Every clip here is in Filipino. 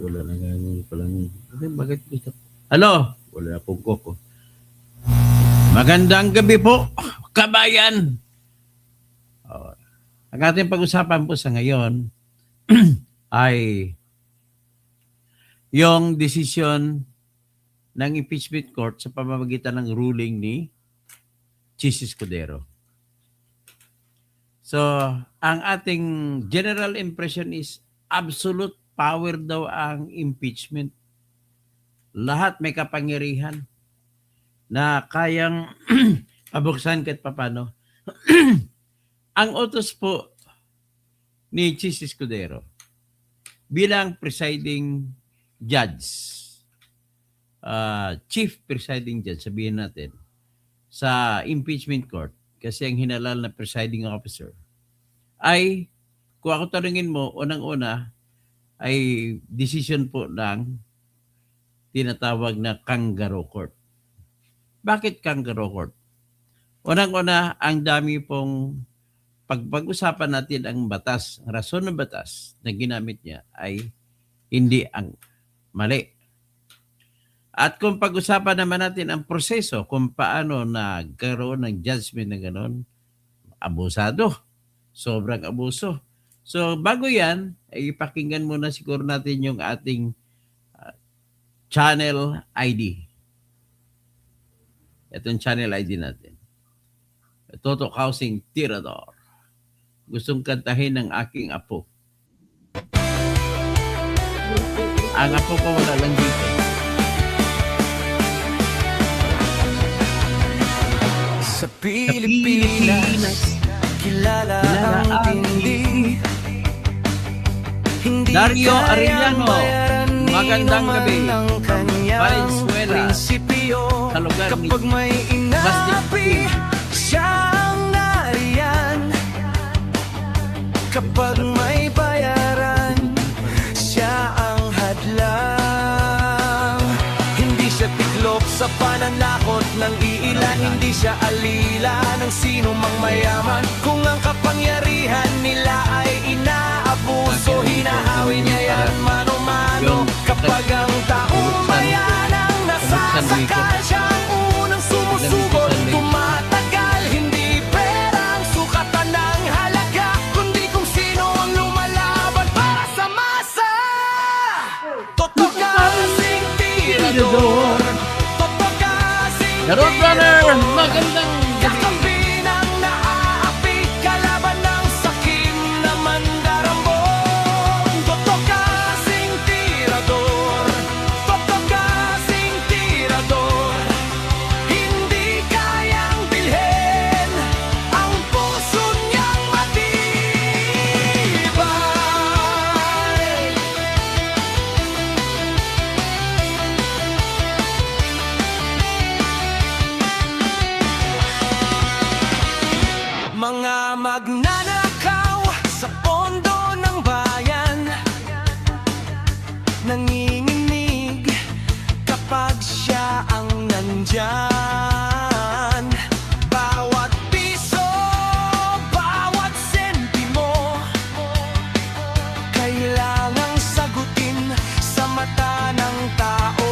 Wala na gano'n palang. Bakit gusto? Hello? Wala na pong koko. Magandang gabi po, kabayan. Oh, ang ating pag-usapan po sa ngayon ay yung desisyon ng impeachment court sa pamamagitan ng ruling ni Chis Escudero. So, ang ating general impression is absolute power daw ang impeachment. Lahat may kapangyarihan na kayang pabuksan kahit papano. Ang utos po ni Chis Escudero bilang presiding judge, chief presiding judge, sabihin natin, sa impeachment court, kasi ang hinalal na presiding officer, ay, kung ako tanungin mo, unang-una, ay decision po ng tinatawag na kangaroo court. Bakit kangaroo court? Unang-una, ang dami pong pag-usapan natin ang batas, ang rason ng batas na ginamit niya ay hindi ang mali. At kung pag-usapan naman natin ang proseso kung paano nagkaroon ng judgment na gano'n, abusado. Sobrang abuso. So bago yan, ay ipakinggan muna siguro natin yung ating channel ID. Itong channel ID natin. Toto Housing Tirador. Gustong kantahin ng aking apo. Ang apo ko wala lang dito. Sa Pilipinas, kilala ang tindi. Hindi Dario kayang Arellano, bayaran ni magandang gabi. naman ang kanyang Valenzuela, prinsipyo. sa lugar ni Kapag may inapi, Plastic. siya ang nariyan. Kapag may bayaran, siya ang hadlang. Hindi siya tiklop sa pananakot ng iilan. Hindi siya alila ng sino mang mayaman. Kung ang kapangyarihan nila ay inaabuso, hinahawi niya yan mano-mano. Kapag ang taong bayan ang nasasakal, siya ang unang sumusugod, tumatagal. Hindi pera ang sukatan ng halaga, kundi kung sino ang lumalaban para sa masa. Toto kasing tirador, toto kasing The Roadrunner, magandang gabi. yakapin ang naaapi, kalaban ng sakim na mandarambong. Toto kasing tirador, toto kasing tirador. Hindi kayang bilhin ang puso niyang matibay. Mga magnanakaw sa pondo ng bayan, nanginginig kapag siya ang nandyan. Bawat piso, bawat sentimo, kailangang sagutin sa mata ng tao.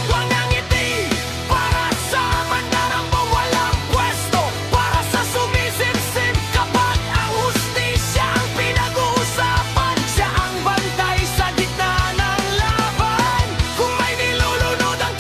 Huwag nang ngiti para sa mandarambong walang pwesto, para sa sumisipsip kapag ang hustisya ang pinag-uusapan. Siya ang bantay sa gitna ng laban. Kung may nilulunod ang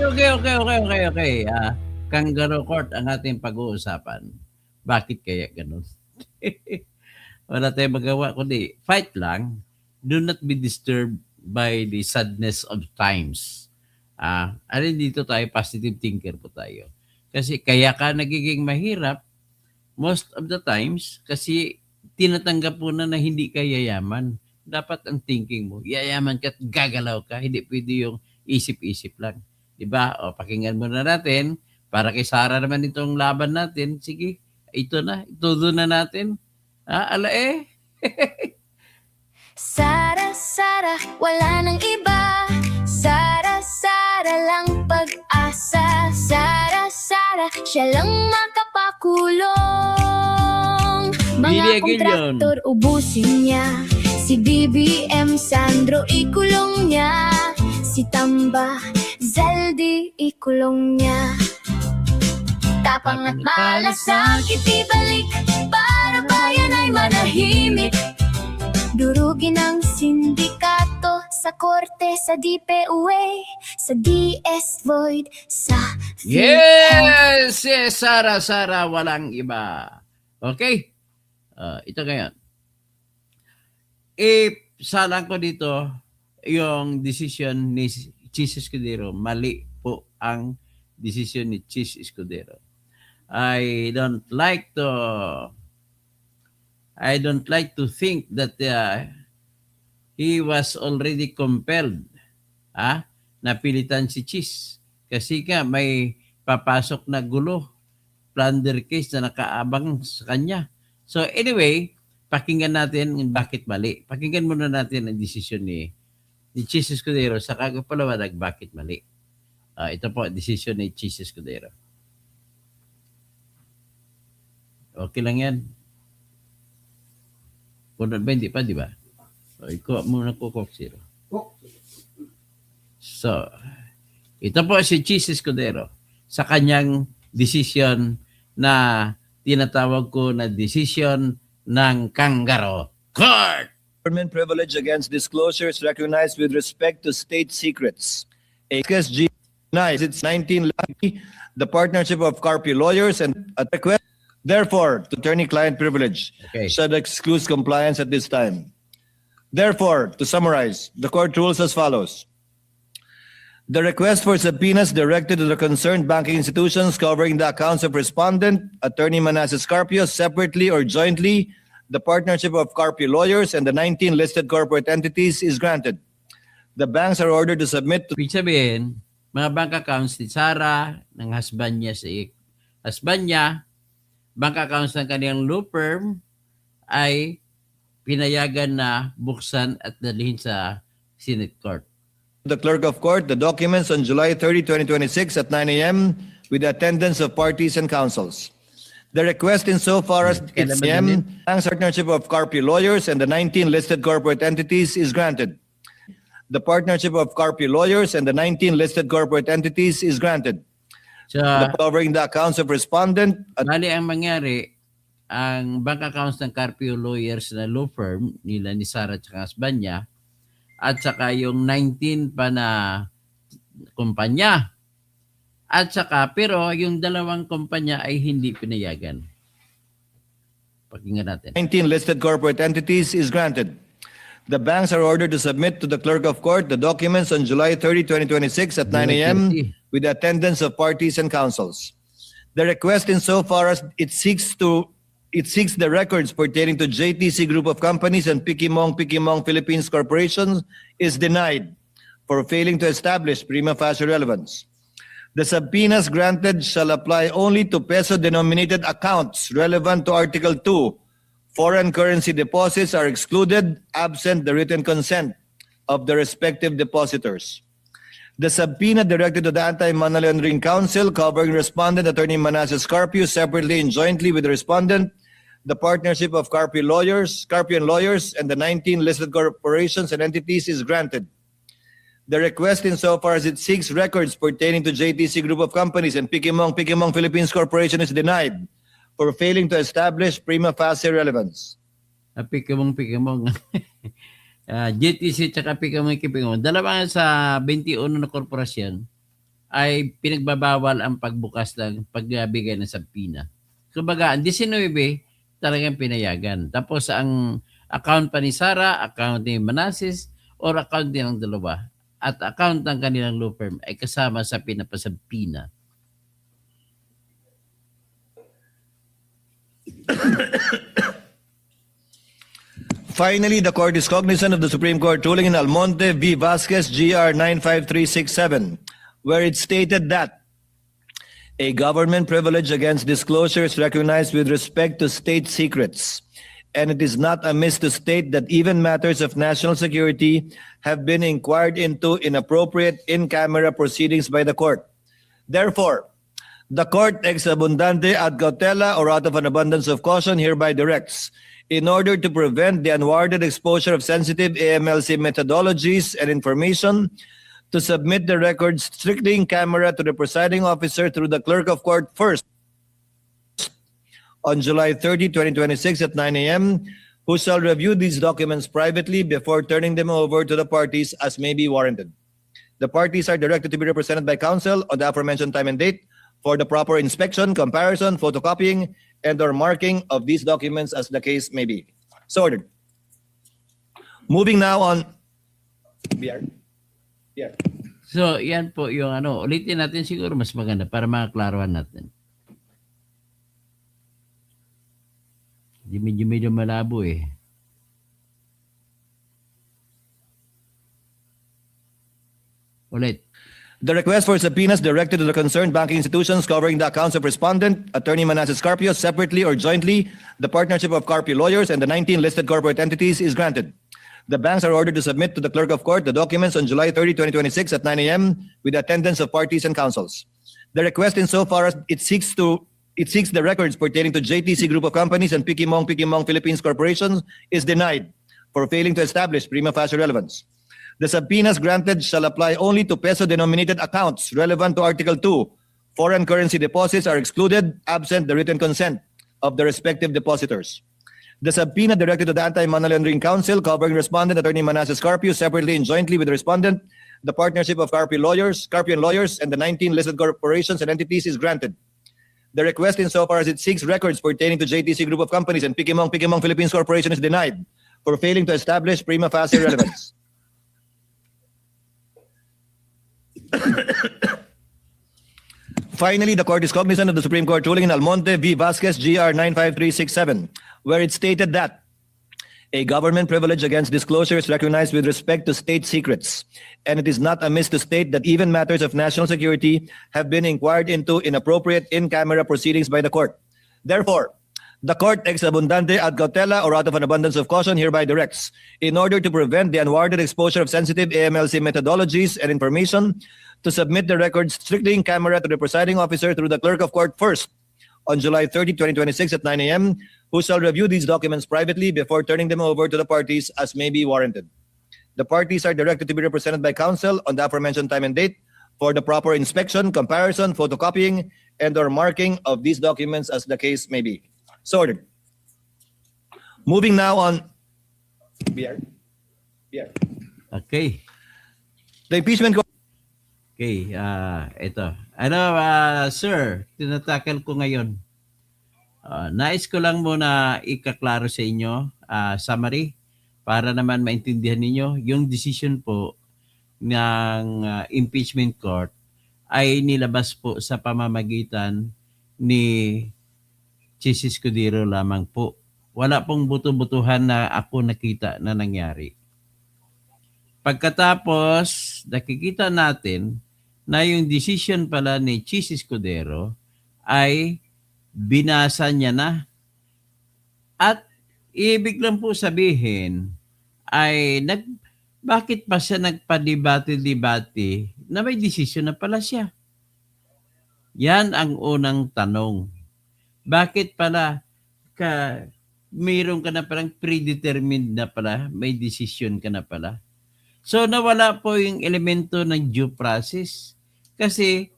Okay. Kangaroo Court ang ating pag-uusapan. Bakit kaya ganun? Wala tayong magawa kundi fight lang. Do not be disturbed by the sadness of times. Alin dito tayo, positive thinker po tayo. Kasi kaya ka nagiging mahirap most of the times kasi tinatanggap mo na hindi ka yayaman. Dapat ang thinking mo, yayaman ka at gagalaw ka. Hindi pwede yung isip-isip lang. Diba? O, pakinggan muna natin. Para kay Sarah naman itong laban natin. Sige, ito na. Itudo na natin. Sara, Sara, wala nang iba. Sara, Sara lang pag-asa. Sara, Sara, siya lang makapakulong. Mga kontraktor ubusin niya. Si BBM Sandro ikulong niya. Si Tamba Zaldi ikulong niya. Tapang at malasakit ibalik para bayan ay manahimik. Durugin ang sindikato sa korte, sa DPUA, sa DS Void, sa Yes, Sarah, walang iba. Okay? Ito ngayon. Salang ko dito yung decision ni Chis Escudero. Mali po ang decision ni Chis Escudero. I don't like to think that he was already compelled napilitan si Chis kasi nga may papasok na gulo, plunder case na nakaabang sa kanya. So anyway, pakinggan natin bakit mali. Pakinggan muna natin ang desisyon ni Chis Escudero sa kagapalawanag bakit mali. Ito po, desisyon ni Chis Escudero. Okay lang yan. Kung ba, hindi pa, di ba? So, ikaw muna ko Coke Zero. So, ito po si Chis Escudero sa kanyang decision na tinatawag ko na decision ng Kangaroo Court. Government privilege against disclosures recognized with respect to state secrets. ASG denies its 19 the partnership of Carpi lawyers and a request, therefore, to attorney-client privilege should exclude compliance at this time. Therefore, to summarize, the court rules as follows. The request for subpoenas directed to the concerned banking institutions covering the accounts of respondent, Attorney Manasseh Carpio, separately or jointly, the partnership of Carpio lawyers and the 19 listed corporate entities is granted. The banks are ordered to submit to... Ibig sabihin, mga bank accounts ni Sarah, ng husband niya, bank accounts ng kanyang law firm ay pinayagan na buksan at dalhin sa Senate Court. the clerk of court the documents on July 30, 2026 at 9 a.m. with the attendance of parties and counsels. The request insofar as its bank's partnership of Carpi lawyers and the 19 listed corporate entities is granted. The partnership of Carpi lawyers and the 19 listed corporate entities is granted. So, Covering the accounts of respondent at bali ang mangyari, ang bank accounts ng Carpio Lawyers na law firm nila ni Sarah at husband niya at saka yung 19 pa na kumpanya. At saka, pero yung dalawang kumpanya ay hindi pinayagan. Pakinggan natin. 19 listed corporate entities is granted. The banks are ordered to submit to the clerk of court the documents on July 30, 2026 at 9 a.m. with the attendance of parties and counsels. The request insofar as it seeks the records pertaining to JTC Group of Companies and Pikimong Philippines Corporation is denied for failing to establish prima facie relevance. The subpoenas granted shall apply only to peso-denominated accounts relevant to Article 2. Foreign currency deposits are excluded absent the written consent of the respective depositors. The subpoena directed to the Anti-Money Laundering Council covering respondent Attorney Manasseh Carpio separately and jointly with the respondent, the partnership of Carpian lawyers, and the 19 listed corporations and entities is granted. The request insofar as it seeks records pertaining to JTC Group of Companies and Pikimong Philippines Corporation is denied for failing to establish prima facie relevance. Pikimong. JTC at Pikimong. Dalawa sa 21 na korporasyon ay pinagbabawal ang pagbukas ng pagbibigay ng sabpina. Kumbaga, ang 19 talagang pinayagan. Tapos ang account pa ni Sara, account ni Manasseh, or account din ng dalawa, at account ng kanilang law firm ay kasama sa pinapasabpina. Finally, the court is cognizant of the Supreme Court ruling in Almonte v. Vasquez GR 95367, where it stated that a government privilege against disclosure is recognized with respect to state secrets, and it is not amiss to state that even matters of national security have been inquired into in appropriate in-camera proceedings by the court. Therefore, the court ex abundante ad cautela or out of an abundance of caution hereby directs, in order to prevent the unwarranted exposure of sensitive AMLC methodologies and information, to submit the records strictly in camera to the presiding officer through the clerk of court first on July 30, 2026 at 9 a.m., who shall review these documents privately before turning them over to the parties as may be warranted. The parties are directed to be represented by counsel on the aforementioned time and date for the proper inspection, comparison, photocopying, and or marking of these documents as the case may be. So ordered. Moving now on. BR. Yeah. So, yan po yung ulitin natin siguro mas maganda para makaklaruhan natin. Medyo malabo eh. Ulit. The request for subpoenas directed to the concerned banking institutions covering the accounts of respondent, Attorney Manasseh Carpio, separately or jointly, the partnership of Carpio lawyers, and the 19 listed corporate entities is granted. The banks are ordered to submit to the clerk of court the documents on July 30, 2026 at 9 a.m. with the attendance of parties and counsels. The request insofar as it seeks the records pertaining to JTC Group of Companies and Pikimong Philippines Corporation is denied for failing to establish prima facie relevance. The subpoenas granted shall apply only to peso-denominated accounts relevant to Article 2. Foreign currency deposits are excluded absent the written consent of the respective depositors. The subpoena directed to the Anti-Money Laundering Council covering respondent Attorney Manasseh Carpio separately and jointly with the respondent, the partnership of Carpio lawyers, and the 19 listed corporations and entities is granted. The request insofar as it seeks records pertaining to JTC Group of Companies and Pikimong Philippines Corporation is denied for failing to establish prima facie relevance. Finally, the court is cognizant of the Supreme Court ruling in Almonte v. Vasquez GR 95367, where it stated that a government privilege against disclosure is recognized with respect to state secrets, and it is not amiss to state that even matters of national security have been inquired into in appropriate in-camera proceedings by the court. Therefore, the court ex abundante ad cautela or out of an abundance of caution hereby directs, in order to prevent the unwarranted exposure of sensitive AMLC methodologies and information, to submit the records strictly in camera to the presiding officer through the clerk of court first on July 30, 2026 at 9 a.m., who shall review these documents privately before turning them over to the parties as may be warranted. The parties are directed to be represented by counsel on the aforementioned time and date for the proper inspection, comparison, photocopying, and or marking of these documents as the case may be. So ordered. Moving now on. BR. Okay. The impeachment. Okay, ito. Sir, tinatakal ko ngayon. Nais ko lang muna ikaklaro sa inyo, summary, para naman maintindihan ninyo yung decision po ng impeachment court ay nilabas po sa pamamagitan ni Chis Escudero lamang po. Wala pong buto-butuhan na ako nakita na nangyari. Pagkatapos, nakikita natin na yung decision pala ni Chis Escudero ay binasa niya na. At ibig lang po sabihin ay bakit pa siya nagpadebate-debate na may decision na pala siya? Yan ang unang tanong. Bakit pala mayroon ka na palang predetermined na pala, may decision ka na pala? So nawala po yung elemento ng due process kasi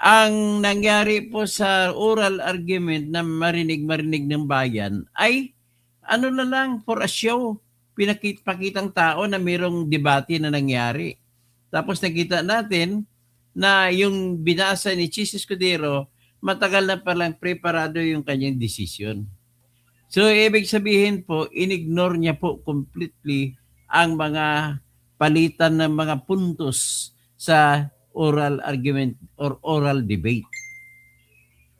ang nangyari po sa oral argument na marinig ng bayan ay ano na lang for a show, pakitang tao na mayroong debate na nangyari. Tapos nakita natin na yung binasa ni Chis Escudero, matagal na palang preparado yung kanyang desisyon. So, ibig sabihin po, inignore niya po completely ang mga palitan ng mga puntos sa oral argument or oral debate.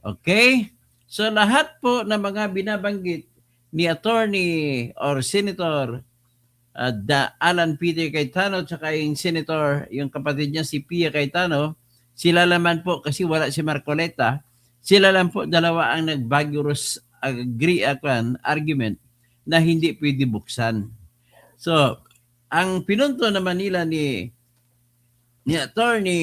Okay? So, lahat po ng mga binabanggit ni Attorney or Senator Alan Peter Cayetano at saka yung Senator, yung kapatid niya si Pia Cayetano, sila naman po, kasi wala si Marcoleta, sila lang po dalawa ang nag-vigorous argument na hindi pwede buksan. So, ang pinunto naman nila ni Attorney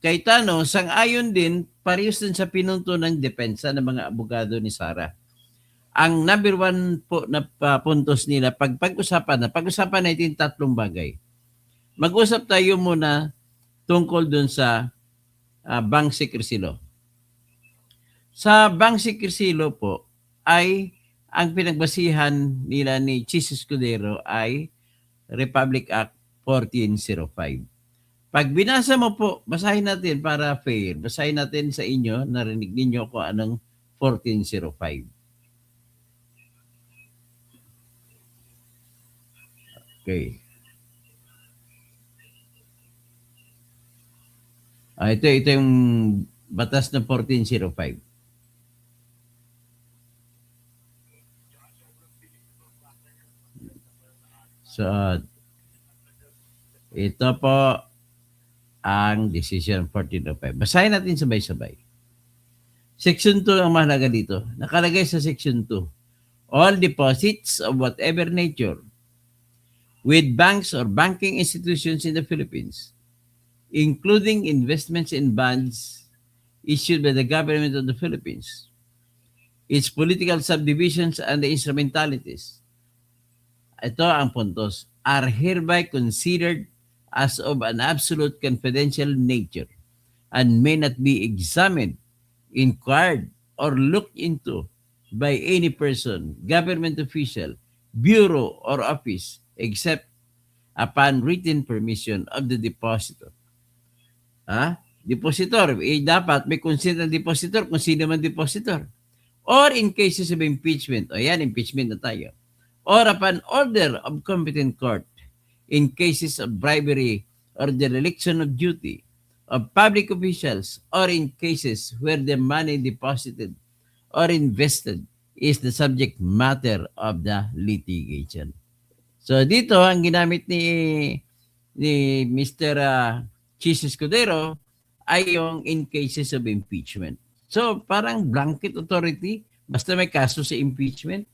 Cayetano, sang-ayon din, parehas din sa pinunto ng depensa ng mga abogado ni Sara. Ang number one po na puntos nila, pag-usapan natin tatlong bagay. Mag-usap tayo muna tungkol dun sa bank secrecy law. Sa bank secrecy law po ay ang pinagbasihan nila ni Chis Escudero ay Republic Act 1405. Pag binasa mo po, basahin natin para fair. Basahin natin sa inyo, narinig ninyo kung anong 1405. Okay. Ito yung batas ng 1405. So, ito po ang Decision 1405. Basahin natin sabay-sabay. Section 2 ang mahalaga dito. Nakalagay sa Section 2. All deposits of whatever nature with banks or banking institutions in the Philippines, including investments in bonds issued by the government of the Philippines, its political subdivisions and the instrumentalities, ito ang puntos, are hereby considered as of an absolute confidential nature and may not be examined, inquired, or looked into by any person, government official, bureau, or office except upon written permission of the depositor. Depositor, dapat may consent ng depositor kung sino man depositor. Or in cases of impeachment, impeachment na tayo. Or upon order of competent court, in cases of bribery or dereliction of duty of public officials, or in cases where the money deposited or invested is the subject matter of the litigation. So dito, ang ginamit ni Mr. Chis Escudero ay yung in cases of impeachment. So parang blanket authority, basta may kaso sa impeachment.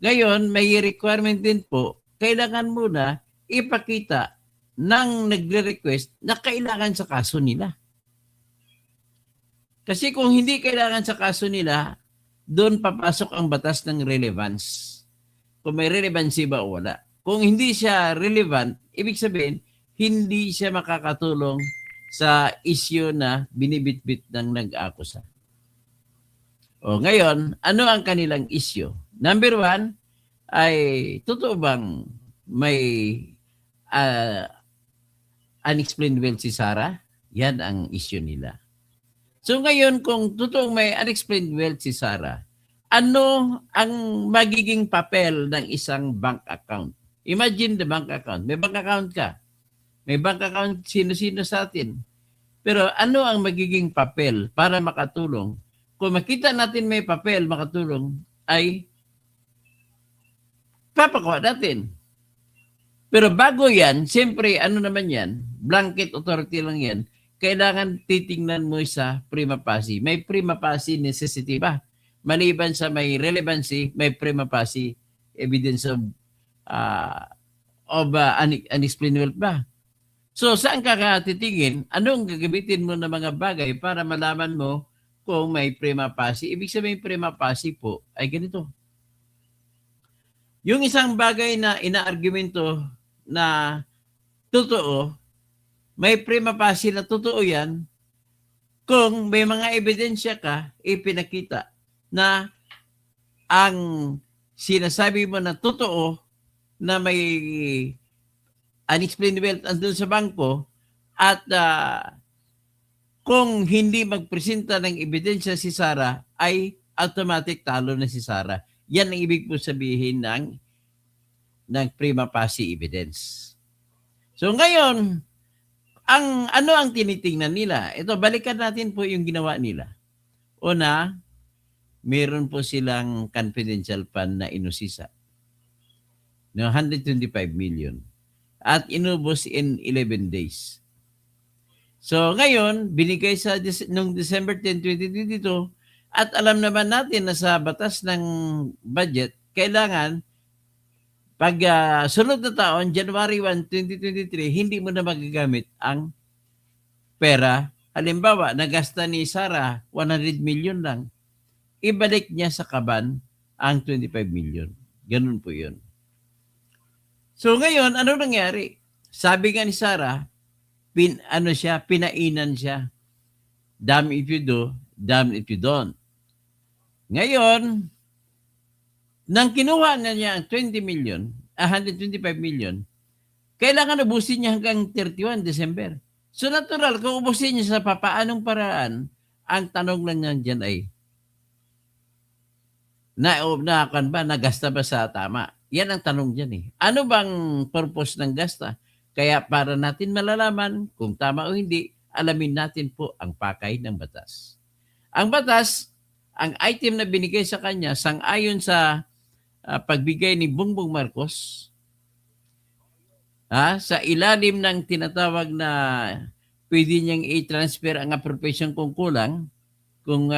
Ngayon, may requirement din po, kailangan muna ipakita ng nagre-request na kailangan sa kaso nila. Kasi kung hindi kailangan sa kaso nila, doon papasok ang batas ng relevance. Kung may relevancy ba o wala. Kung hindi siya relevant, ibig sabihin, hindi siya makakatulong sa issue na binibitbit ng nag-akusa. O ngayon, ano ang kanilang issue? Number one, ay totoo bang may unexplained wealth si Sara? Yan ang issue nila. So ngayon, kung totoong may unexplained wealth si Sara, ano ang magiging papel ng isang bank account? Imagine the bank account. May bank account ka. May bank account sino-sino sa atin. Pero ano ang magiging papel para makatulong? Kung makita natin may papel makatulong, ay papakuha natin. Pero bago yan, siyempre, ano naman yan, blanket authority lang yan, kailangan titingnan mo sa prima facie. May prima facie necessity ba? Maliban sa may relevancy, may prima facie evidence of unexplained wealth ba? So, saan ka titingin? Anong gagamitin mo ng mga bagay para malaman mo kung may prima facie? Ibig sabihin, prima facie po ay ganito. Yung isang bagay na inaargumento na totoo, may prima facie na totoo yan kung may mga ebidensya ka ipinakita na ang sinasabi mo na totoo na may unexplained wealth andun sa bangko At kung hindi magpresenta ng ebidensya si Sara, ay automatic talo na si Sara. Yan ang ibig po sabihin ng prima facie evidence. So ngayon, ano ang tinitingnan nila? Ito, balikan natin po yung ginawa nila. Una, meron po silang confidential fund na inusisa. No, 125 million. At inubos in 11 days. So ngayon, binigay noong December 10, 2022, at alam naman natin na sa batas ng budget, kailangan pag sunod na taon, January 1, 2023, hindi mo na magagamit ang pera. Halimbawa, nagasta ni Sara 100 million lang. Ibalik niya sa kaban ang 25 million. Ganun po yun. So ngayon, ano nangyari? Sabi nga ni Sara, pinainan siya. Damn if you do, damn if you don't. Ngayon, nang kinuha na niya ang 125 million, kailangan ubusin niya hanggang 31 December. So natural, kung ubusin niya sa papaanong paraan, ang tanong lang niyan dyan ay, nagasta ba sa tama? Yan ang tanong dyan eh. Ano bang purpose ng gasta? Kaya para natin malalaman kung tama o hindi, alamin natin po ang pakay ng batas. Ang batas, ang item na binigay sa kanya, sang-ayon sa pagbigay ni Bongbong Marcos, sa ilalim ng tinatawag na pwede niyang i-transfer ang appropriation kung kulang, kung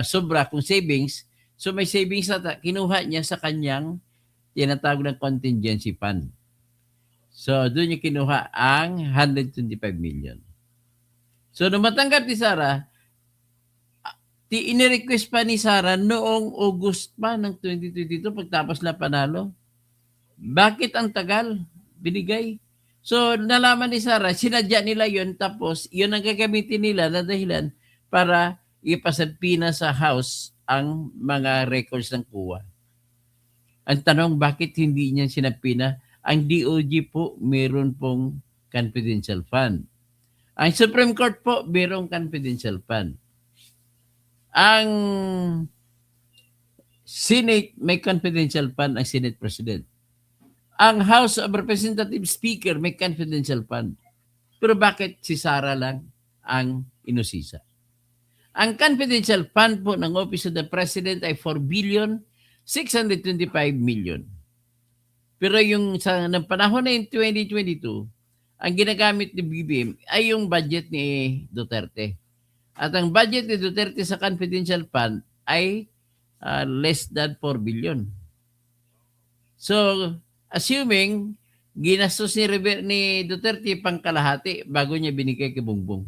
sobra, kung savings. So may savings na kinuha niya sa kanyang tinatawag ng contingency fund. So doon niya kinuha ang 125 million. So nung matanggap ni Sara, ini-request pa ni Sara noong August pa ng 2022 pagtapos na panalo. Bakit ang tagal binigay? So nalaman ni Sara, sinadya nila yon, tapos yun ang gagamitin nila na dahilan para ipasadpina sa House ang mga records ng COA. Ang tanong, bakit hindi niya sinapina? Ang DOJ po meron pong confidential fund. Ang Supreme Court po merong confidential fund. Ang Senate may confidential fund, ang Senate President. Ang House of Representatives Speaker may confidential fund. Pero bakit si Sara lang ang inusisa? Ang confidential fund po ng Office of the President ay 4,625 million. Pero yung ng panahon na yung 2022, ang ginagamit ni BBM ay yung budget ni Duterte. At ang budget ni Duterte sa confidential fund ay less than 4 billion. So, assuming ginastos ni Duterte pang kalahati bago niya binigay kay Bongbong.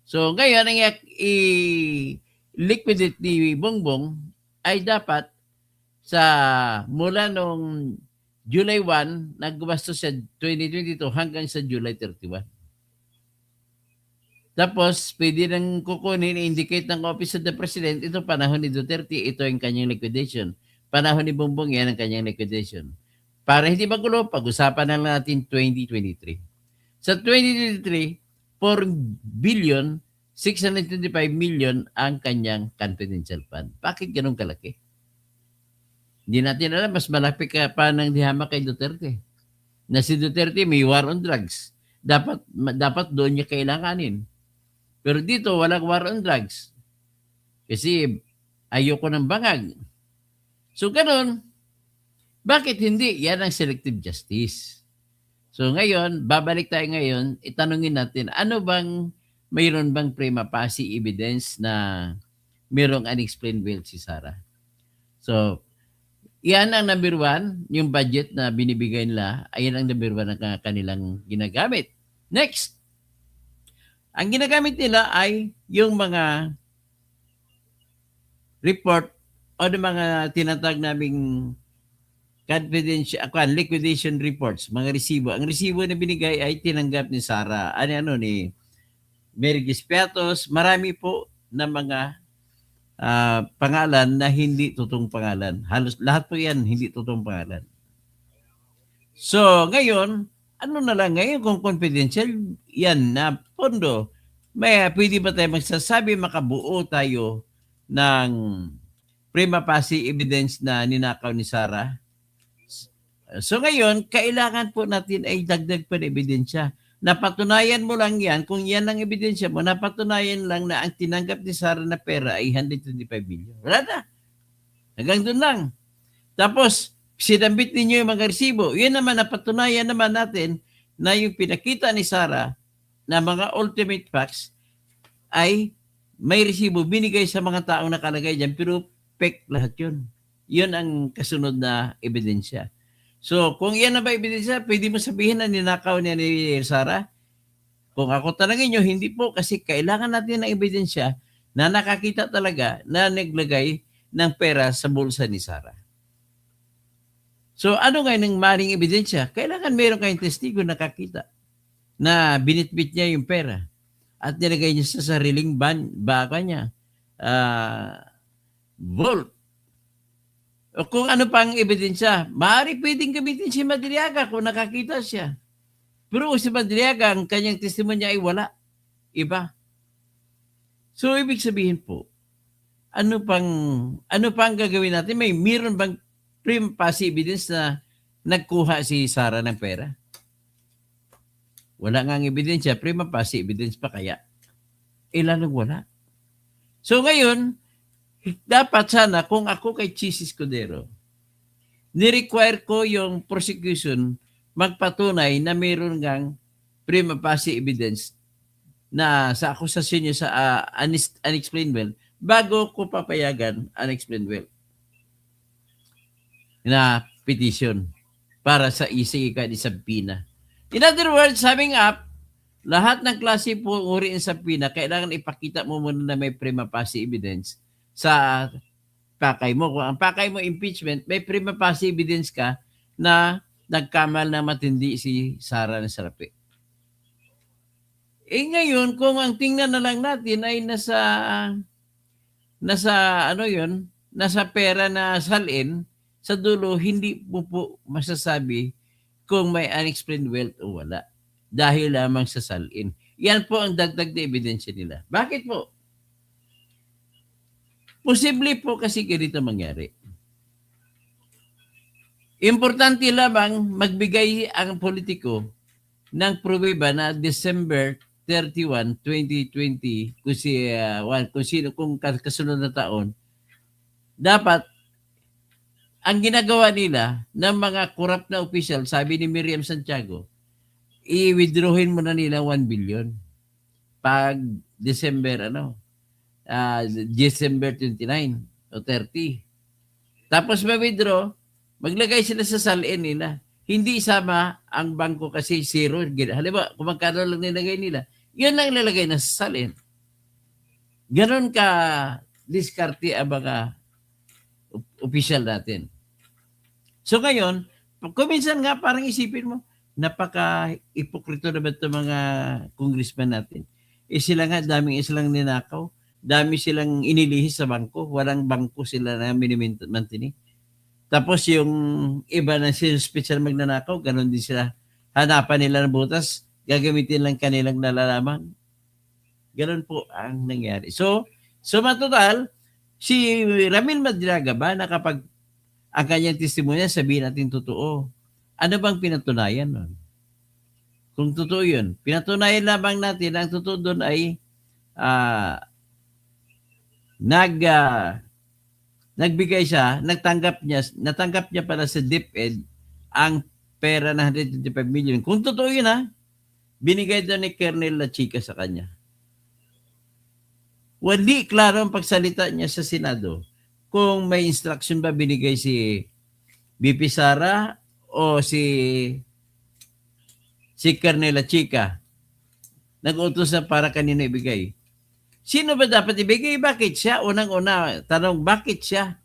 So, ngayon, ang i-liquidate ni Bongbong ay dapat mula nung July 1, naggumastos sa 2022 hanggang sa July 31. Tapos, pwede nang kukunin, indicate ng Office of the President, ito panahon ni Duterte, ito yung kanyang liquidation. Panahon ni Bongbong, yan ang kanyang liquidation. Para hindi magulo, pag-usapan na lang natin 2023. Sa 2023, 4,625 million ang kanyang confidential fund. Bakit ganun kalaki? Hindi natin alam, mas malapit ka pa ng dihama kay Duterte. Na si Duterte may war on drugs. Dapat doon niya kailanganin. Pero dito, walang war on drugs. Kasi ayoko ng bangag. So, ganun. Bakit hindi? Yan ang selective justice. So, ngayon, babalik tayo ngayon, itanungin natin, mayroon bang prima facie evidence na mayroong unexplained wealth si Sara? So, yan ang number 1, yung budget na binibigay nila, ayan ang number 1 na kanilang ginagamit. Next, ang ginagamit nila ay yung mga report o mga tinatag naming liquidation reports, mga resibo. Ang resibo na binigay ay tinanggap ni Sara, ni Mary Gispiatos, marami po na mga pangalan na hindi totoong pangalan. Halos lahat po yan hindi totoong pangalan. So, ngayon, ano na lang ngayon kung confidential yan na pondo, pwede ba tayo magsasabi makabuo tayo ng prima facie evidence na ninakaw ni Sarah? So ngayon, kailangan po natin ay dagdag pa na ebidensya. Napatunayan mo lang yan, kung yan ang ebidensya mo, napatunayan lang na ang tinanggap ni Sarah na pera ay 125 million. Wala na. Hanggang doon lang. Tapos, sinambit ninyo yung mga resibo. Yun naman, napatunayan naman natin na yung pinakita ni Sarah na mga ultimate facts ay may resibo binigay sa mga taong nakalagay dyan, pero fake lahat yun. Yun ang kasunod na ebidensya. So, kung yan na ba ebidensya, pwede mo sabihin na ninakaw niya ni Sarah? Kung ako tanangin nyo, hindi po, kasi kailangan natin ng ebidensya na nakakita talaga na naglagay ng pera sa bulsa ni Sarah. So, ano ngayon ng maring ebidensya? Kailangan meron kayong testigo nakakita na binitbit niya yung pera at nilagay niya sa sariling baka niya, vault. O kung ano pang ebidensya, maaari pwedeng gamitin si Madriaga kung nakakita siya. Pero si Madriaga, ang kanyang testimonya ay wala. Iba. So, ibig sabihin po, ano pang gagawin natin? Meron bang prima facie evidence na nagkuha si Sarah ng pera? Wala nga ang ebidensya, prima facie evidence pa kaya? Lalong wala. So ngayon, dapat sana kung ako kay Chis Escudero, ni-require ko yung prosecution magpatunay na mayroon ngang prima facie evidence na sa akusasyon niya sa unexplained wealth bago ko papayagan unexplained wealth na petition para sa isig ka ni Sabina. In other words, summing up, lahat ng klase po uri ng Sabina, kailangan ipakita mo muna na may prima facie evidence sa pakay mo. Kung ang pakay mo impeachment, may prima facie evidence ka na nagkamal na matindi si Sarah ng Sarape. Ngayon, kung ang tingnan na lang natin ay nasa pera na salin, sa dulo, hindi mo po masasabi kung may unexplained wealth o wala. Dahil lamang sa salin. Yan po ang dagdag na ebidensya nila. Bakit po? Posible po kasi ganito mangyari. Importante lamang magbigay ang politiko ng pruweba na December 31, 2020, kung kasunod na taon, dapat ang ginagawa nila ng mga corrupt na official, sabi ni Miriam Santiago, i-withdrawin mo na nila 1 billion pag December, December 29 o 30. Tapos ma-withdraw, maglagay sila sa salin nila. Hindi isama ang bangko kasi zero. Halimbawa, kung magkano lang nilagay nila, yun lang ilalagay na sa salin. Ganon ka diskarte ang mga official natin. So ngayon, kuminsan nga parang isipin mo, napaka-ipokrito naman ito mga congressman natin. Sila nga, daming silang ninakaw, dami silang inilihis sa bangko, walang bangko sila na minimantini. Tapos yung iba na special magnanakaw, ganon din sila. Hanapan nila ng butas, gagamitin lang kanilang nalalaman. Ganon po ang nangyari. So matotal, si Ramil Madriaga ba na kapag ang kanyang testimonya, sabihin natin totoo. Ano bang pinatunayan nun? Kung totoo yun, pinatunayan lamang natin, ang totoo doon ay nagbigay siya, natanggap niya pala sa DepEd ang pera na 125 million. Kung totoo yun binigay daw ni Colonel La Chica sa kanya. Hindi klaro ang pagsalita niya sa Senado kung may instruction ba binigay si BP Sara o si Colonel La Chica. Nag-utos na para kanino ibigay. Sino ba dapat ibigay? Bakit siya? Unang-una, tanong, bakit siya?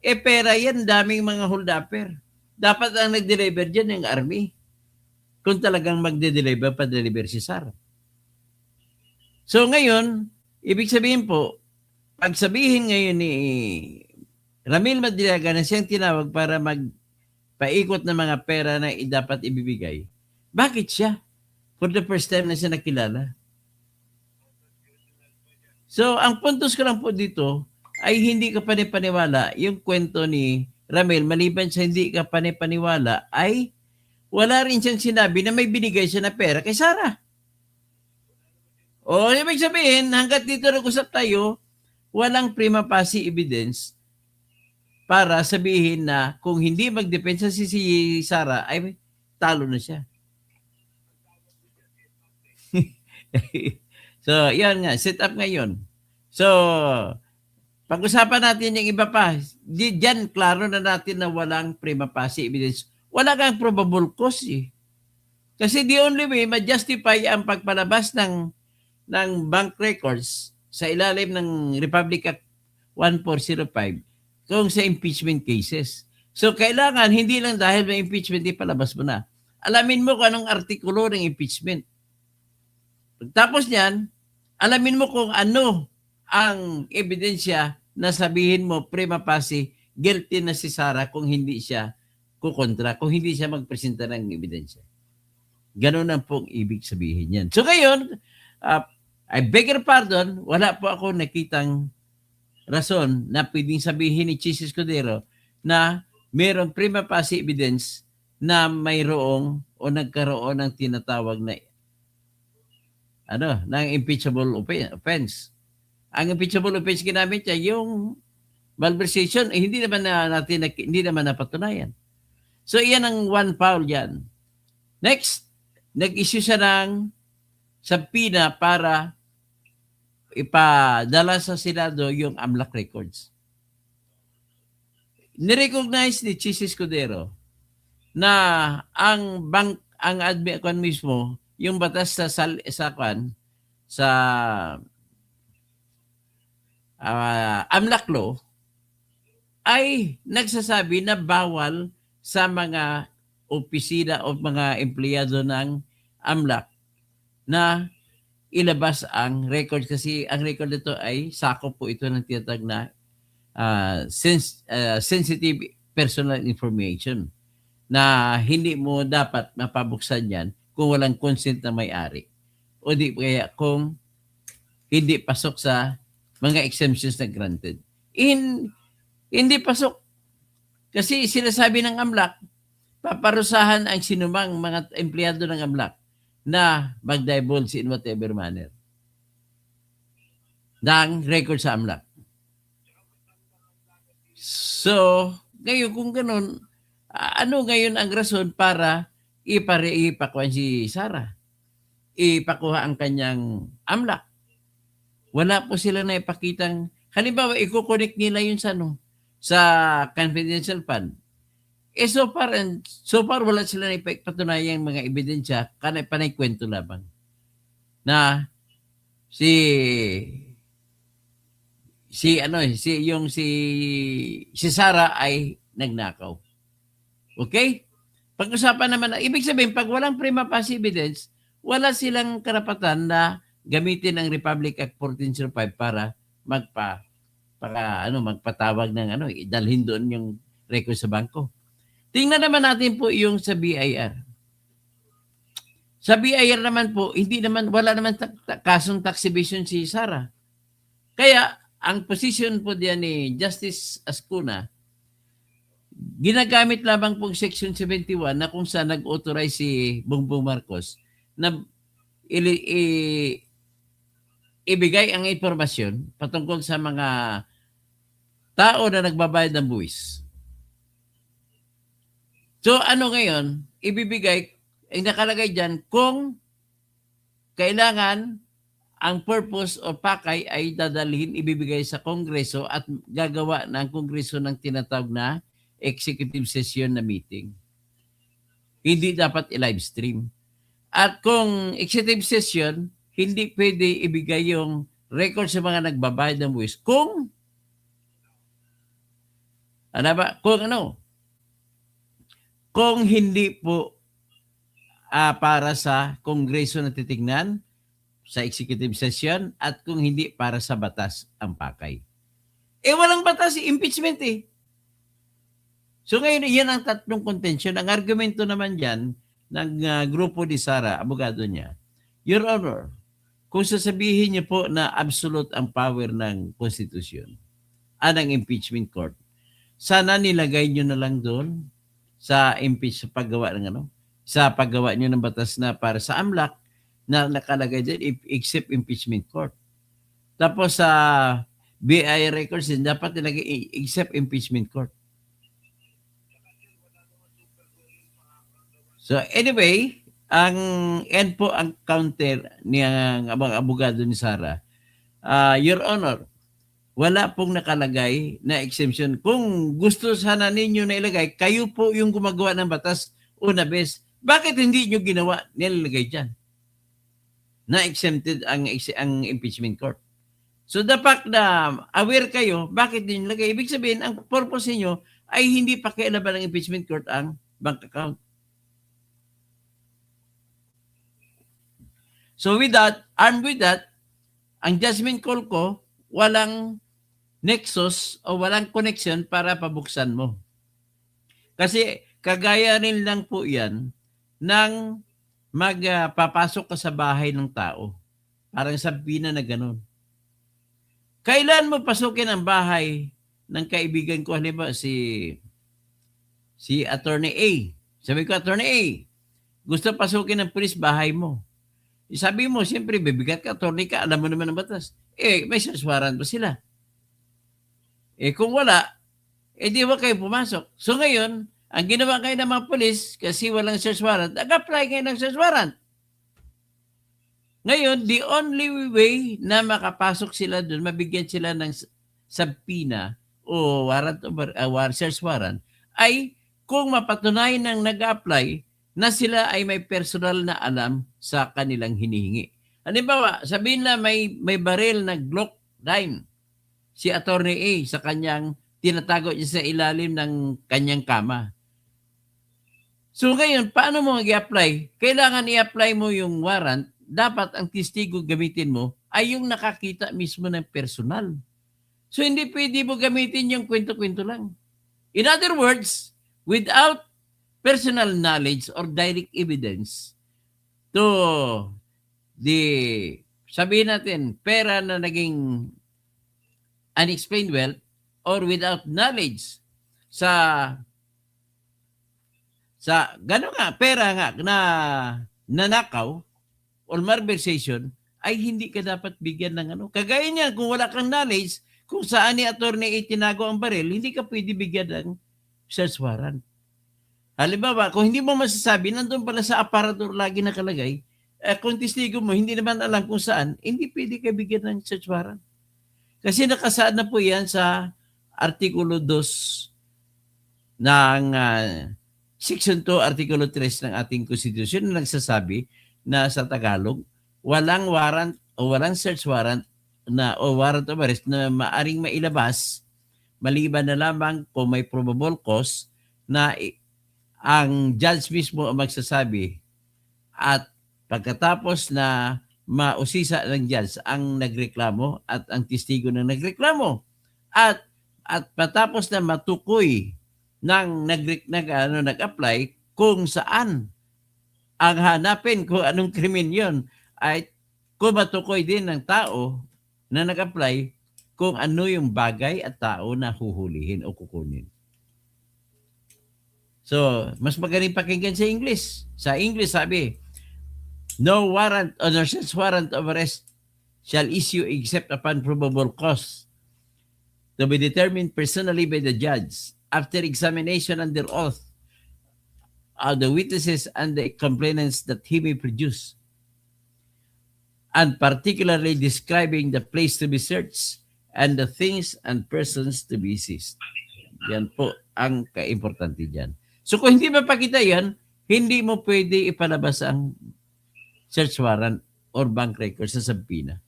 Pera yan, daming mga hold-upper. Dapat ang nag-deliver dyan yung army. Kung talagang magde-deliver, pa-deliver si Sara. So ngayon, ibig sabihin po, pag sabihin ngayon ni Ramil Madriaga na siyang tinawag para magpaikot ng mga pera na dapat ibibigay, Bakit siya? For the first time na siya nakilala. So, ang puntos ko lang po dito ay hindi ka panipaniwala. Yung kwento ni Ramel, maliban sa hindi ka panipaniwala, ay wala rin siyang sinabi na may binigay siya na pera kay Sarah. O, ibig sabihin, hanggat dito nag-usap tayo, walang prima facie evidence para sabihin na kung hindi magdepensa si Sarah, ay talo na siya. So, yan nga, set up ngayon. So, pag-usapan natin yung iba pa. Diyan, klaro na natin na walang prima facie evidence. Wala kang probable cause eh. Kasi the only way ma-justify ang pagpalabas ng bank records sa ilalim ng Republic Act 1405 kung sa impeachment cases. So, kailangan, hindi lang dahil may impeachment, ipalabas mo na. Alamin mo kung anong artikulo ng impeachment. Tapos niyan, alamin mo kung ano ang ebidensya na sabihin mo prima facie guilty na si Sarah kung hindi siya kukontra, kung hindi siya magpresenta ng ebidensya. Ganun ang pong ibig sabihin yan. So ngayon, I beg your pardon, wala po ako nakitang rason na pwedeng sabihin ni Chis Escudero na mayroong prima facie evidence na mayroong o nagkaroon ng tinatawag na ng impeachable offense. Ang impeachable offense ginamit niya yung malversation, hindi naman napatunayan. So iyan ang one foul yan. Next, nag-issue siya ng subpoena para ipadala sa Senado yung AMLAC records. Nirecognize ni Chis Escudero na ang admin mismo, yung batas sa AMLAC law ay nagsasabi na bawal sa mga opisina o mga empleyado ng AMLAC na ilabas ang record kasi ang record nito ay sakop po ito ng tinatag na sensitive personal information na hindi mo dapat mapabuksan yan kung walang consent na may-ari o di kaya kung hindi pasok sa mga exemptions na granted. Hindi pasok kasi sinasabi ng AMLAC paparusahan ang sinumang mga empleyado ng AMLAC na mag-divulge in whatever manner ng record sa AMLAC. So, ngayon kung ganun, ano ngayon ang rason para ipakuha si Sarah? Ipakuha ang kanyang AMLAC. Wala po sila na ipakitang, halimbawa, i-connect nila yun sa confidential fund. So far wala sila na ipatunayang mga ebidensya, panay kwento lamang na si Sarah ay nagnakaw. Okay? Pag-usapan naman, ibig sabihin, pag walang prima facie evidence, wala silang karapatan na gamitin ang Republic Act 1405 para magpatawag ng idalhin doon yung record sa bangko. Tingnan naman natin po yung sa BIR. Sa BIR naman po, wala naman kasong tax evasion si Sarah. Kaya, ang position po diyan ni Justice Ascuna, ginagamit lamang po Section 71 na kung saan nag-authorize si Bongbong Marcos na ibigay ang impormasyon patungkol sa mga tao na nagbabayad ng buwis. So ano ngayon, ibibigay, nakalagay dyan kung kailangan ang purpose o pakay ay dadalhin, ibibigay sa Kongreso at gagawa ng Kongreso ng tinatawag na executive session na meeting. Hindi dapat i-live stream. At kung executive session, hindi pwede ibigay yung record sa mga nagbabayad ng buwis kung hindi po para sa Kongreso na titignan sa executive session at kung hindi para sa batas ang pakay. Walang batas, impeachment So ngayon, yan ang tatlong contention. Ang argumento naman dyan ng grupo ni Sara, abogado niya. Your Honor, kung sasabihin niyo po na absolute ang power ng konstitusyon, ng impeachment court, sana nilagay niyo na lang doon sa paggawa ng sa paggawa niyo ng batas na para sa AMLAC na nakalagay din except impeachment court. Tapos sa BI records din dapat nilagay except impeachment court. So anyway, yan po ang counter ng abogado ni Sara. Your Honor, wala pong nakalagay na exemption. Kung gusto sana ninyo na ilagay, kayo po yung gumagawa ng batas una bes. Bakit hindi nyo ginawa nilalagay dyan? Na exempted ang impeachment court. So the fact na aware kayo, bakit din nilagay? Ibig sabihin, ang purpose niyo ay hindi pakialaman ng impeachment court ang bank account. So with that, armed with that, ang judgment call ko, walang nexus o walang connection para pabuksan mo. Kasi kagaya rin lang po yan ng magpapasok ka sa bahay ng tao. Parang sabihin na gano'n. Kailan mo pasukin ang bahay ng kaibigan ko? Halimbawa si Attorney A. Sabi ko, Attorney A, gusto pasukin ng pulis bahay mo. Sabi mo, siyempre, bibigat ka, attorney ka, alam mo naman ang batas. May search warrant ba sila? Kung wala, di ba kayo pumasok? So ngayon, ang ginawa kayo ng mga polis, kasi walang search warrant, nag-apply kayo ng search warrant. Ngayon, the only way na makapasok sila doon, mabigyan sila ng subpoena o search warrant, ay kung mapatunayan ng nag-apply na sila ay may personal na alam sa kanilang hinihingi. Halimbawa, sabihin na may baril na Glock 9 si Attorney A sa kanyang tinatago niya sa ilalim ng kanyang kama. So ngayon, paano mo mag-i-apply? Kailangan i-apply mo yung warrant. Dapat ang testigo gamitin mo ay yung nakakita mismo ng personal. So hindi pwede mo gamitin yung kwento-kwento lang. In other words, without personal knowledge or direct evidence to sabihin natin, pera na naging unexplained wealth or without knowledge sa gano'n nga, pera nga na nanakaw or malversation, ay hindi ka dapat bigyan ng Kagaya niya, kung wala kang knowledge kung saan ni Attorney A tinago ang baril, hindi ka pwede bigyan ng search warrant. Halimbawa, kung hindi mo masasabi, nandun pala sa aparador lagi nakalagay, kung testigo mo, hindi naman alam kung saan, hindi pwede ka bigyan ng search warrant. Kasi nakasaad na po yan sa Artikulo 2 ng Section 2, Artikulo 3 ng ating Konstitusyon na nagsasabi na sa Tagalog, walang warrant o walang search warrant o warrant of arrest na maaring mailabas maliban na lamang kung may probable cause na ang judge mismo ang magsasabi at pagkatapos na mausisa ng judge ang nagreklamo at ang testigo ng nagreklamo at patapos na matukoy ng nag-apply kung saan ang hanapin kung anong krimen yon ay kung matukoy din ng tao na nag-apply kung ano yung bagay at tao na huhulihin o kukunin. So, mas magaling pakinggan sa English. Sa English sabi, no warrant or no search warrant of arrest shall issue except upon probable cause to be determined personally by the judge after examination under oath of the witnesses and the complainants that he may produce, and particularly describing the place to be searched and the things and persons to be seized. Yan po ang kaimportante dyan. So kung hindi mapakita yan, hindi mo pwede ipalabas ang search warrant or bank record sa subpoena.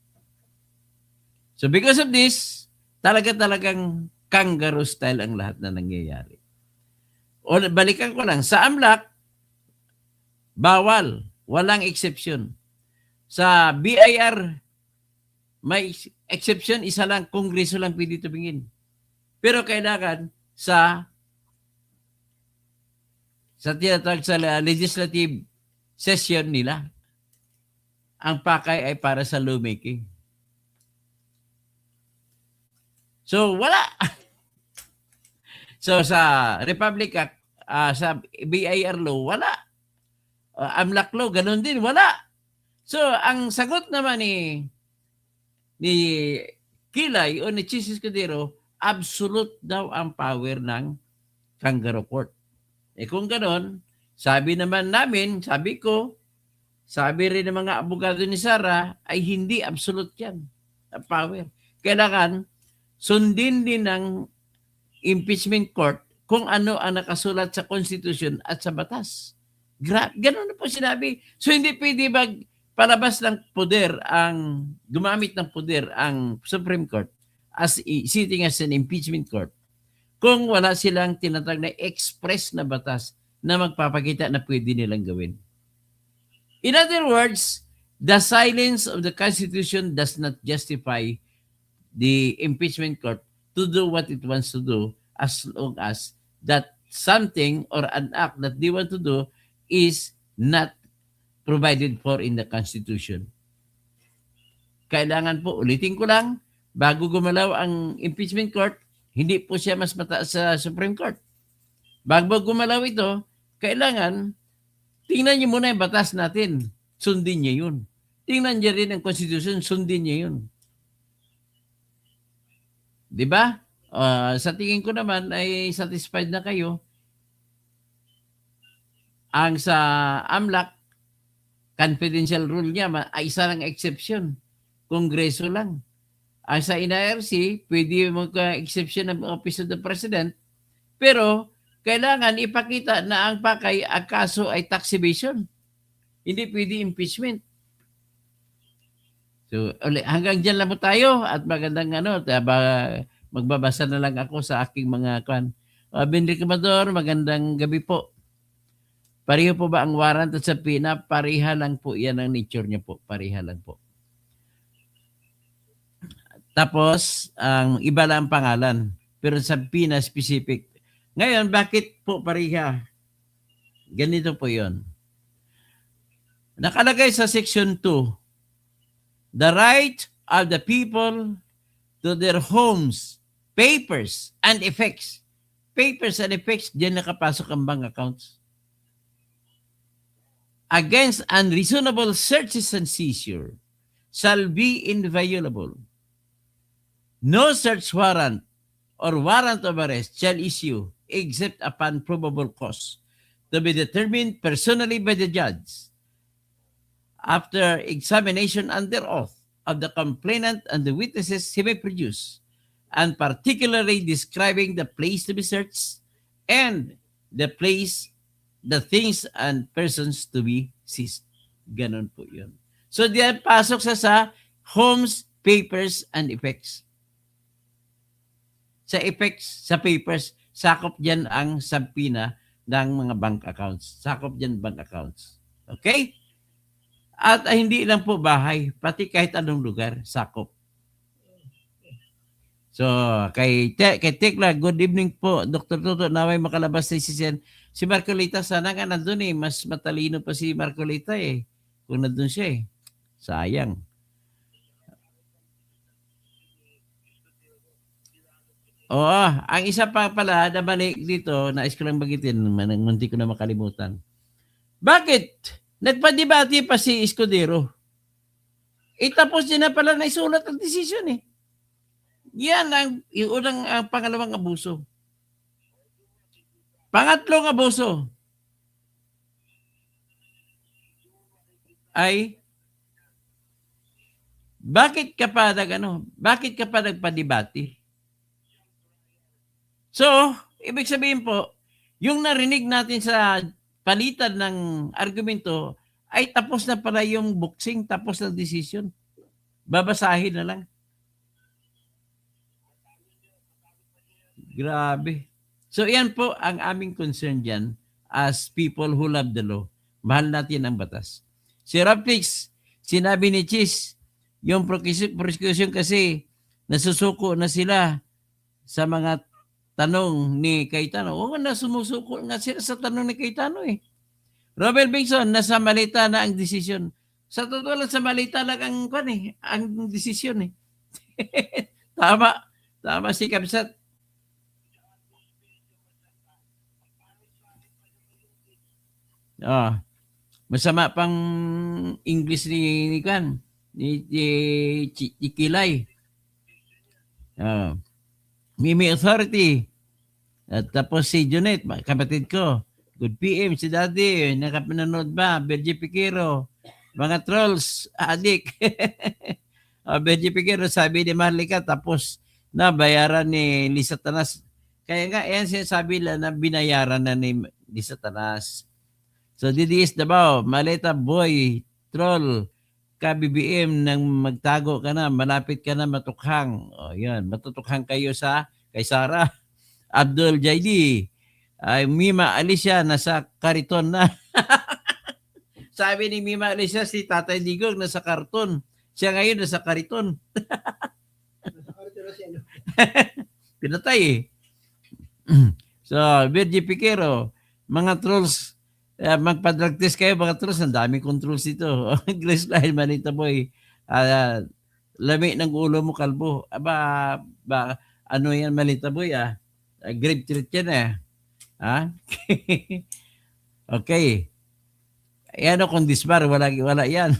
So because of this, talagang kangaroo style ang lahat na nangyayari. O balikan ko lang, sa AMLAC, bawal, walang exception. Sa BIR, may exception, isa lang, kongreso lang pwede tumingin. Pero kailangan sa tinatawag sa legislative session nila. Ang pakay ay para sa lawmaking. So, wala. So, sa Republic Act, sa BIR law, wala. AMLAC law, ganun din, wala. So, ang sagot naman ni Kilay o ni Chis Escudero, absolute daw ang power ng Kangaroo Court. Kung gano'n, sabi naman namin, sabi ko, sabi rin ng mga abogado ni Sara, ay hindi absolute yan, ang power. Kailangan, sundin din ng impeachment court kung ano ang nakasulat sa Constitution at sa batas. Ganun na po sinabi. So, hindi pwede palabas ng poder gumamit ng poder ang Supreme Court sitting as an impeachment court kung wala silang tinatag na express na batas na magpapakita na pwede nilang gawin. In other words, the silence of the Constitution does not justify the impeachment court to do what it wants to do as long as that something or an act that they want to do is not provided for in the Constitution. Kailangan po, ulitin ko lang, bago gumalaw ang impeachment court, hindi po siya mas mataas sa Supreme Court. Bago gumalaw ito, kailangan, tingnan niyo muna yung batas natin. Sundin niya yun. Tingnan niyo rin ang Constitution, sundin niya yun. Di ba? Sa tingin ko naman ay satisfied na kayo. Ang sa AMLAC, confidential rule niya ay isa lang exception. Kongreso lang. Ang sa NIRC, pwede magka-exception ng Office of the President, pero kailangan ipakita na ang pakay, ang kaso ay tax evasion. Hindi pwede impeachment. So, hanggang dyan lang po tayo at magandang magbabasa na lang ako sa aking mga Benry Comador, magandang gabi po. Pareho po ba ang warrant at subpoena? Pareha lang po yan ang nature niya po. Pareha lang po. Tapos, ang iba lang ang pangalan. Pero subpoena specific. Ngayon, bakit po pareha? Ganito po yon. Nakalagay sa section 2, the right of the people to their homes, papers, and effects. Papers and effects, diyan nakapasok ang bank accounts. Against unreasonable searches and seizure shall be inviolable. No search warrant or warrant of arrest shall issue except upon probable cause to be determined personally by the judge after examination under oath of the complainant and the witnesses he may produce, and particularly describing the place to be searched and the place, the things and persons to be seized. Ganon po yun. So, diyan pasok sa homes, papers, and effects. Sa effects, sa papers, sakop dyan ang subpoena ng mga bank accounts. Sakop dyan bank accounts. Okay? At hindi lang po bahay, pati kahit anong lugar, sakop. So, kay Tekla, good evening po. Dr. Toto, naway makalabas sa sisyan. Si Marcolita, sana nga nandun eh. Mas matalino pa si Marcolita eh. Kung nandun siya eh. Sayang. Oo, ang isa pa pala na balik dito, nais ko lang bagitin, munti ko na makalimutan. Bakit? Nagpadebate pa si Escudero. Tapos din na pala naisulat ang decision eh. Yan ang pangalawang abuso. Pangatlong abuso ay bakit ka pa nagpadebate? So, ibig sabihin po, yung narinig natin sa palitan ng argumento ay tapos na pala yung boxing, tapos na decision. Babasahin na lang. Grabe. So, yan po ang aming concern dyan as people who love the law. Mahal natin ang batas. Si Raptix, sinabi ni Chis, yung prosecution kasi nasusuko na sila sa mga tanong ni Cayetano. Oo na, sumusuko nga sila sa tanong ni Cayetano eh. Robel Bingson, nasa Malita na ang desisyon. Sa totoo lang, sa Malita lang ang desisyon eh. Tama. Tama si Kamsat. Ah, masama pang English ni Kan, ni Kilay. Mimi Authority. At tapos si Junet, kapatid ko. Good PM, si Daddy. Nakapanood ba? Bergie Piquero. Mga trolls, adik. Bergie Piquero, sabi ni Marlica, tapos na bayaran ni Lisa Tanas. Kaya nga, yan sinasabi lang na binayaran na ni Lisa Tanas. So, DDS Davao, Maleta Boy, Troll, ka-BBM nang magtago ka na, malapit ka na matukhang. O, yan, matutukhang kayo kay Sarah. Abdul Jaidi, Mima Alicia, nasa kariton na. Sabi ni Mima Alicia, si Tatay Digong nasa karton. Siya ngayon nasa kariton. Pinatay eh. So, Virgie Piquero, mga trolls, magpa-drug test kayo, mga trolls, ang daming controls dito. Grace Line, Manita Boy, lami ng ulo mo, kalbo. Ano yan, Manita Boy, grave treat yan eh. Okay. Ano kung disbar, wala yan.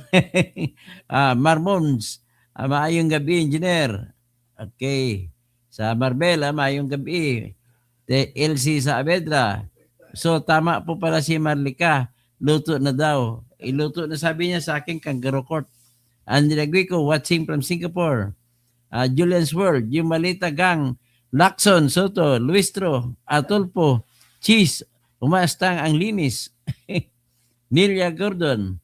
Marmons, maayong gabi, engineer. Okay. Sa Marbel, maayong gabi. LC sa Abedra. So, tama po pala si Marlica. Luto na daw. Iluto na sabi niya sa akin, Kangaroo Court. Andrea Guico, watching from Singapore. Julian's World, yung Malita Gang, Lacson, Soto, Luistro, Atolpo, Cheese, Umastang ang linis. Nelia Gordon.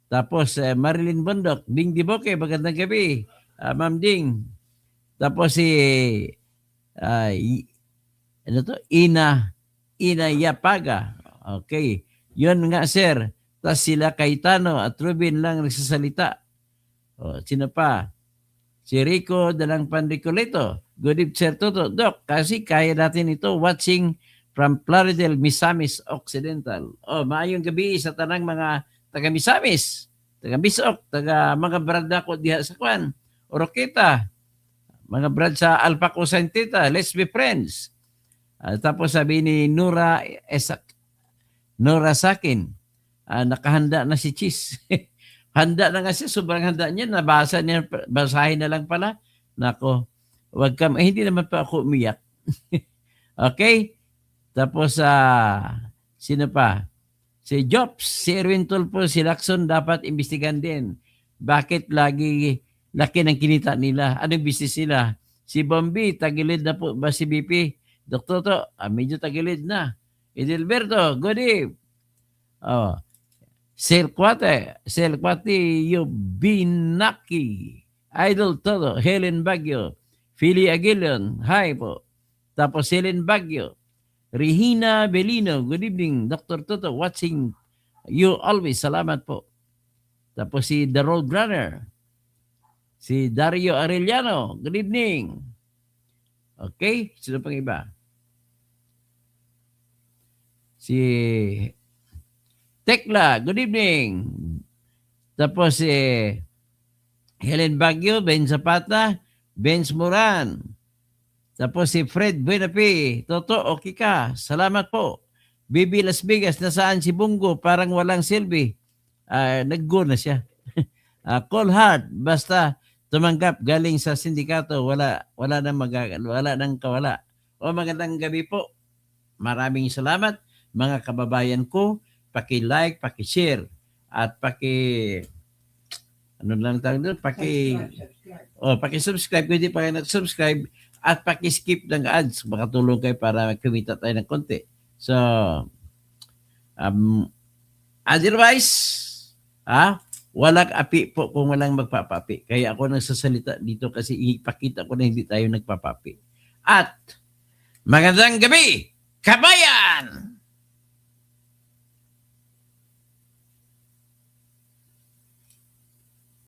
Tapos Marilyn Bondok, Ding Diboke, magandang gabi. Ma'am Ding. Tapos si Ina Yapaga. Okay. Yun nga, sir. Tapos sila Cayetano at Ruben lang nagsasalita. Sino pa? Si Rico Dalang Pandicolito. Good evening, Sir Toto. Doc, kasi kaya natin ito watching from Plaridel, Misamis Occidental. Maayong gabi sa tanang mga taga Misamis, taga Bisok, taga mga brad ako diha sa Kwan, Oroqueta, mga brad sa Alpaco Santita, let's be friends. Tapos sabi ni Nora Sakin, nakahanda na si Cheese. Handa na nga siya, sobrang handa niya, nabasa niya, basahin na lang pala. Nako, wag ka, hindi naman pa ako umiyak. Okay? Tapos, sino pa? Si Jobs, si Erwin Tulfo, si Lacson, dapat imbestigan din. Bakit laki ng kinita nila? Anong business nila? Si Bombi, tagilid na po ba si BP? Doktor to, medyo tagilid na. Edelberto, good eve. Selkwate, Yubinaki, Idol Todo, Helen Baguio, Philly Aguilion, hi po. Tapos Helen Baguio, Regina Belino, good evening, Dr. Toto, watching you always, salamat po. Tapos si The Road Runner, si Dario Arellano, good evening. Okay, sino pang iba? Si Tekla, good evening. Tapos Helen Baguio, Ben Zapata, Benz Moran. Tapos si Fred Buenapi, Toto, okay ka? Salamat po. Bibi Las Vegas, nasaan si Bungo? Parang walang silbi. Nag-go na siya. Call hard, basta tumanggap galing sa sindikato, wala nang kawala. Magandang gabi po. Maraming salamat mga kababayan ko. Paki-like, paki-share, at paki-subscribe kung hindi pa kayo nag-subscribe, at paki-skip ng ads. Makatulong kayo para kumita tayo ng konti. So, otherwise, walang api po kung walang magpapapi. Kaya ako nagsasalita dito kasi ipakita ko na hindi tayo nagpapapi. At magandang gabi, kabayan!